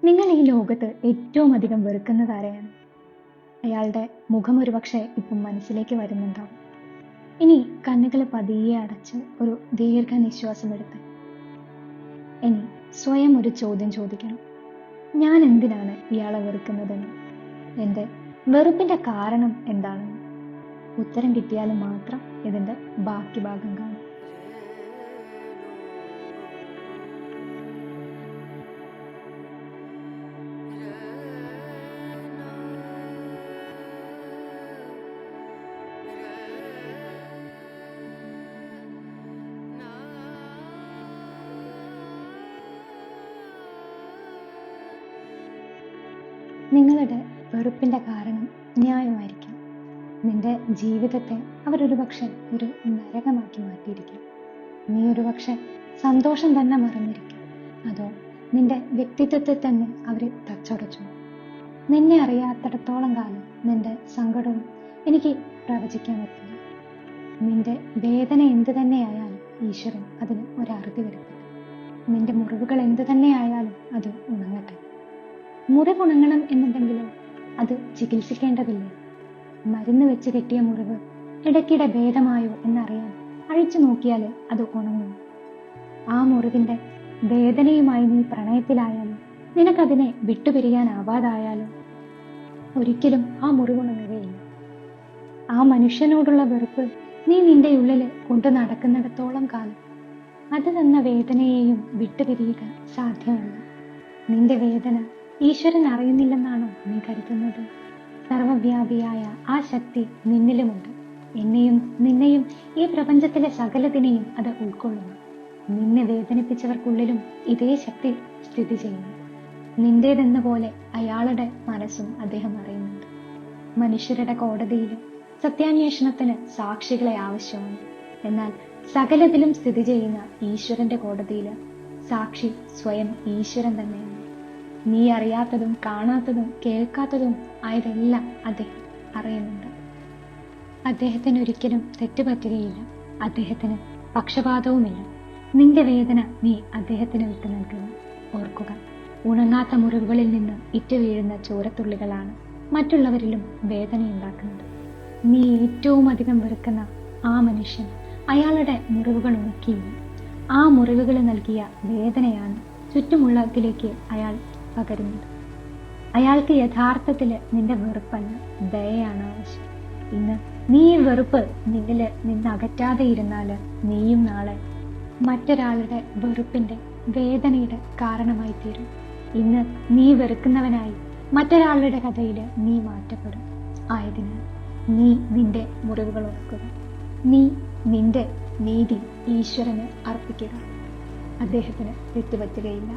നിങ്ങൾ ഈ ലോകത്ത് ഏറ്റവും അധികം വെറുക്കുന്നത് ആരെയാണ്? അയാളുടെ മുഖം ഒരുപക്ഷെ ഇപ്പം മനസ്സിലേക്ക് വരുന്നുണ്ടാവും. ഇനി കണ്ണുകൾ പതിയെ അടച്ച് ഒരു ദീർഘനിശ്വാസം എടുത്ത് ഇനി സ്വയം ഒരു ചോദ്യം ചോദിക്കണം. ഞാൻ എന്തിനാണ് ഇയാളെ വെറുക്കുന്നതെന്ന്? എൻ്റെ വെറുപ്പിൻ്റെ കാരണം എന്താണെന്ന് ഉത്തരം കിട്ടിയാൽ മാത്രം ഇതിൻ്റെ ബാക്കി ഭാഗം കാണും. നിങ്ങളുടെ വെറുപ്പിൻ്റെ കാരണം ന്യായമായിരിക്കും. നിന്റെ ജീവിതത്തെ അവരൊരു പക്ഷെ ഒരു നരകമാക്കി മാറ്റിയിരിക്കും. നീ ഒരു പക്ഷെ സന്തോഷം തന്നെ മറന്നിരിക്കും. അതോ നിന്റെ വ്യക്തിത്വത്തെ തന്നെ അവർ തച്ചുടച്ചു. നിന്നെ അറിയാത്തിടത്തോളം കാലം നിന്റെ സങ്കടവും എനിക്ക് പ്രവചിക്കാൻ പറ്റില്ല. നിന്റെ വേദന എന്ത് തന്നെയായാലും ഈശ്വരൻ അതിന് ഒരറുതി വരുത്തില്ല. നിന്റെ മുറിവുകൾ എന്ത് തന്നെയായാലും അത് ഉണങ്ങട്ടെ. മുറിവുണങ്ങണം എന്നുണ്ടെങ്കിലും അത് ചികിത്സിക്കേണ്ടതില്ലേ? മരുന്ന് വെച്ച് കെട്ടിയ മുറിവ് ഇടയ്ക്കിടെ ഭേദമായോ എന്നറിയാൻ അഴിച്ചു നോക്കിയാൽ അത് ഉണങ്ങും. ആ മുറിവിൻ്റെ വേദനയുമായി നീ പ്രണയത്തിലായാലും നിനക്കതിനെ വിട്ടുപിരിയാനാവാതായാലും ഒരിക്കലും ആ മുറിവുണങ്ങുകയില്ല. ആ മനുഷ്യനോടുള്ള വെറുപ്പ് നീ നിന്റെ ഉള്ളിൽ കൊണ്ടു നടക്കുന്നിടത്തോളം കാലം അത് തന്ന വേദനയെയും വിട്ടുപിരിയുക സാധ്യമല്ല. നിന്റെ വേദന ഈശ്വരൻ അറിയുന്നില്ലെന്നാണോ നീ കരുതുന്നത്? സർവവ്യാപിയായ ആ ശക്തി നിന്നിലുമുണ്ട്. എന്നെയും നിന്നെയും ഈ പ്രപഞ്ചത്തിലെ സകലതിനെയും അത് ഉൾക്കൊള്ളുന്നു. നിന്നെ വേദനിപ്പിച്ചവർക്കുള്ളിലും ഇതേ ശക്തി സ്ഥിതി ചെയ്യുന്നു. നിന്റേതെന്ന പോലെ അയാളുടെ മനസ്സും അദ്ദേഹം അറിയുന്നുണ്ട്. മനുഷ്യരുടെ കോടതിയിൽ സത്യാന്വേഷണത്തിന് സാക്ഷികളെ ആവശ്യമാണ്. എന്നാൽ സകലത്തിലും സ്ഥിതി ചെയ്യുന്ന ഈശ്വരന്റെ കോടതിയിൽ സാക്ഷി സ്വയം ഈശ്വരൻ തന്നെയാണ്. നീ അറിയാത്തതും കാണാത്തതും കേൾക്കാത്തതും ആയതെല്ലാം അദ്ദേഹം അറിയുന്നുണ്ട്. അദ്ദേഹത്തിന് ഒരിക്കലും തെറ്റുപറ്റുകയില്ല. അദ്ദേഹത്തിന് പക്ഷപാതവുമില്ല. നിന്റെ വേദന നീ അദ്ദേഹത്തിന് വിട്ടു നൽകുക. ഓർക്കുക, ഉണങ്ങാത്ത മുറിവുകളിൽ നിന്ന് ഇറ്റു വീഴുന്ന ചോരത്തുള്ളികളാണ് മറ്റുള്ളവരിലും വേദനയുണ്ടാക്കുന്നത്. നീ ഏറ്റവും അധികം വെറുക്കുന്ന ആ മനുഷ്യൻ അയാളുടെ മുറിവുകൾ ഉണക്കിയില്ല. ആ മുറിവുകൾ നൽകിയ വേദനയാണ് ചുറ്റുമുള്ളതിലേക്ക് അയാൾ പകരുന്നത്. അയാൾക്ക് യഥാർത്ഥത്തിൽ നിന്റെ വെറുപ്പല്ല, ദയയാണ് ആവശ്യം. ഇന്ന് നീ ഈ വെറുപ്പ് നിന്നിൽ നിന്ന് അകറ്റാതെ ഇരുന്നാൽ നീയും നാളെ മറ്റൊരാളുടെ വെറുപ്പിന്റെ വേദനയുടെ കാരണമായി തീരും. ഇന്ന് നീ വെറുക്കുന്നവനായി മറ്റൊരാളുടെ കഥയിൽ നീ മാറ്റപ്പെടും. ആയതിനാൽ നീ നിന്റെ മുറിവുകൾ ഓർക്കുക. നീ നിന്റെ നീതി ഈശ്വരന് അർപ്പിക്കുക. അദ്ദേഹത്തിന് തെറ്റുപറ്റുകയില്ല.